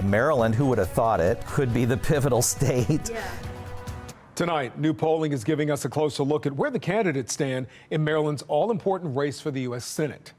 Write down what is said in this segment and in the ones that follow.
Maryland, who would have thought it, could be the pivotal state. Yeah. Tonight, new polling is giving us a closer look at where the candidates stand in Maryland's all-important race for the U.S. Senate.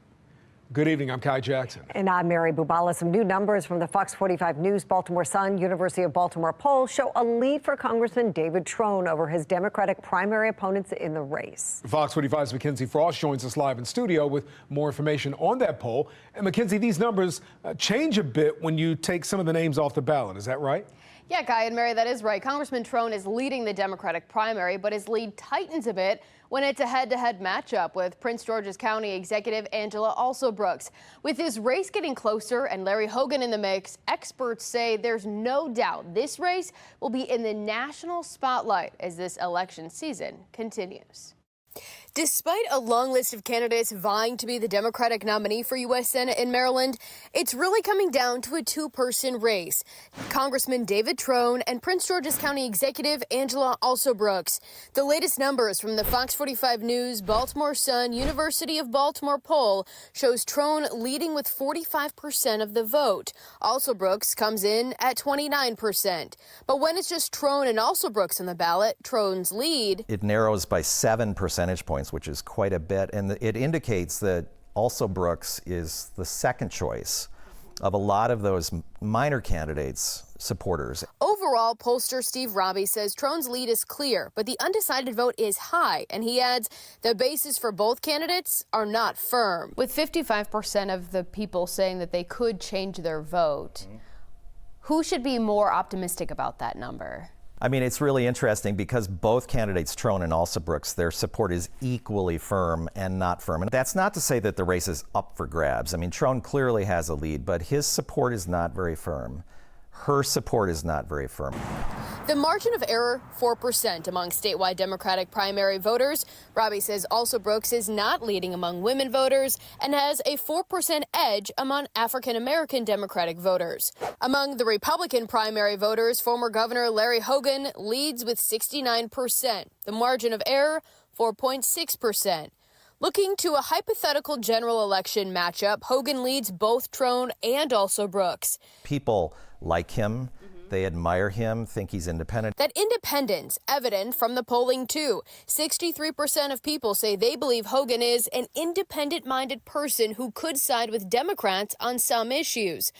Good evening, I'm Kai Jackson. And I'm Mary Bubala. Some new numbers from the Fox 45 News Baltimore Sun, University of Baltimore poll show a lead for Congressman David Trone over his Democratic primary opponents in the race. Fox 45's Mackenzie Frost joins us live in studio with more information on that poll. And Mackenzie, these numbers change a bit when you take some of the names off the ballot. Is that right? Yeah, Guy and Mary, that is right. Congressman Trone is leading the Democratic primary, but his lead tightens a bit when it's a head-to-head matchup with Prince George's County Executive Angela Alsobrooks. With this race getting closer and Larry Hogan in the mix, experts say there's no doubt this race will be in the national spotlight as this election season continues. Despite a long list of candidates vying to be the Democratic nominee for U.S. Senate in Maryland, it's really coming down to a two-person race. Congressman David Trone and Prince George's County Executive Angela Alsobrooks. The latest numbers from the Fox 45 News, Baltimore Sun, University of Baltimore poll shows Trone leading with 45% of the vote. Alsobrooks comes in at 29%. But when it's just Trone and Alsobrooks on the ballot, Trone's lead. It narrows by 7 percentage points, which is quite a bit, and it indicates that Alsobrooks is the second choice of a lot of those minor candidates' supporters. Overall, pollster Steve Robbie says Trone's lead is clear, but the undecided vote is high, and he adds the bases for both candidates are not firm. With 55% of the people saying that they could change their vote, who should be more optimistic about that number? I mean, it's really interesting because both candidates, Trone and Alsobrooks, their support is equally firm and not firm. And that's not to say that the race is up for grabs. I mean, Trone clearly has a lead, but his support is not very firm. Her support is not very firm. The margin of error, 4% among statewide Democratic primary voters. Robbie says Alsobrooks is not leading among women voters and has a 4% edge among African-American Democratic voters. Among the Republican primary voters, former Governor Larry Hogan leads with 69%. The margin of error, 4.6%. Looking to a hypothetical general election matchup, Hogan leads both Trone and Alsobrooks. People like him. They admire him, think he's independent. That independence evident from the polling, too. 63% of people say they believe Hogan is an independent-minded person who could side with Democrats on some issues.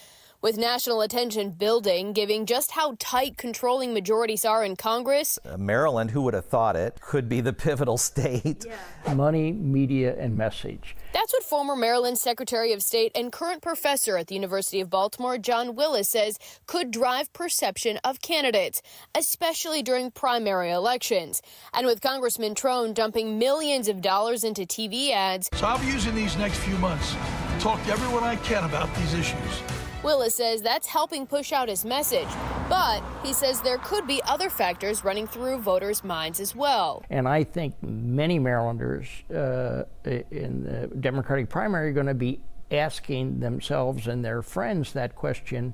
With national attention building, giving just how tight controlling majorities are in Congress. Maryland, who would have thought it, could be the pivotal state. Yeah. Money, media, and message. That's what former Maryland Secretary of State and current professor at the University of Baltimore, John Willis, says could drive perception of candidates, especially during primary elections. And with Congressman Trone dumping millions of dollars into TV ads. So I'll be using these next few months to talk to everyone I can about these issues. Willis says that's helping push out his message, but he says there could be other factors running through voters' minds as well. And I think many Marylanders in the Democratic primary are going to be asking themselves and their friends that question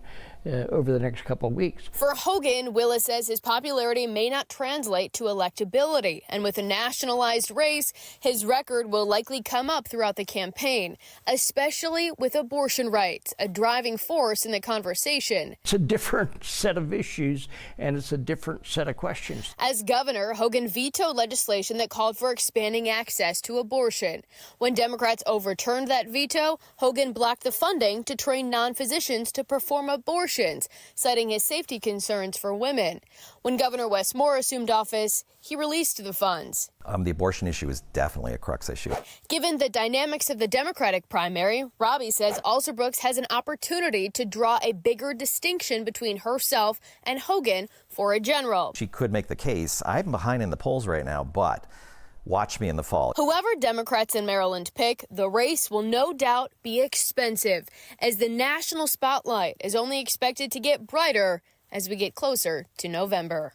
over the next couple of weeks. For Hogan, Willis says his popularity may not translate to electability, and with a nationalized race, his record will likely come up throughout the campaign, especially with abortion rights, a driving force in the conversation. It's a different set of issues, and it's a different set of questions. As governor, Hogan vetoed legislation that called for expanding access to abortion. When Democrats overturned that veto, Hogan blocked the funding to train non-physicians to perform abortions, citing his safety concerns for women. When Governor Wes Moore assumed office, he released the funds. The abortion issue is definitely a crux issue. Given the dynamics of the Democratic primary, Robbie says Alsobrooks has an opportunity to draw a bigger distinction between herself and Hogan for a general. She could make the case. I'm behind in the polls right now, but watch me in the fall. Whoever Democrats in Maryland pick, the race will no doubt be expensive, as the national spotlight is only expected to get brighter as we get closer to November.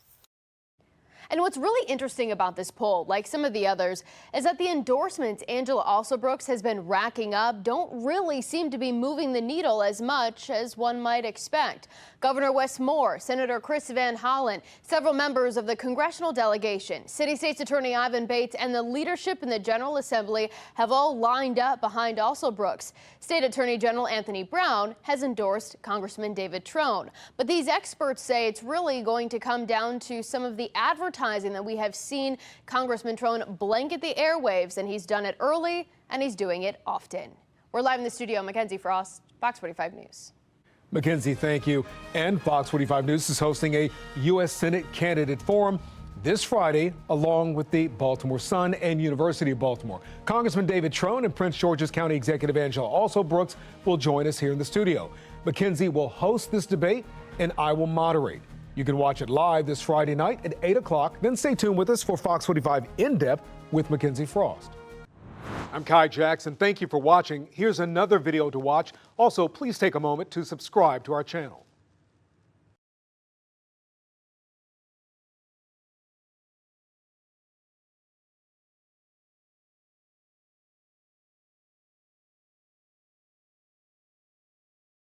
And what's really interesting about this poll, like some of the others, is that the endorsements Angela Alsobrooks has been racking up don't really seem to be moving the needle as much as one might expect. Governor Wes Moore, Senator Chris Van Hollen, several members of the congressional delegation, City State's Attorney Ivan Bates, and the leadership in the General Assembly have all lined up behind Alsobrooks. State Attorney General Anthony Brown has endorsed Congressman David Trone. But these experts say it's really going to come down to some of the advertising that we have seen Congressman Trone blanket the airwaves, and he's done it early and he's doing it often. We're live in the studio. Mackenzie Frost, Fox 45 News. Mackenzie, thank you. And Fox 45 News is hosting a U.S. Senate candidate forum this Friday, along with the Baltimore Sun and University of Baltimore. Congressman David Trone and Prince George's County Executive Angela Alsobrooks will join us here in the studio. Mackenzie will host this debate, and I will moderate. You can watch it live this Friday night at 8 o'clock. Then stay tuned with us for Fox 45 In Depth with Mackenzie Frost. I'm Kai Jackson. Thank you for watching. Here's another video to watch. Also, please take a moment to subscribe to our channel.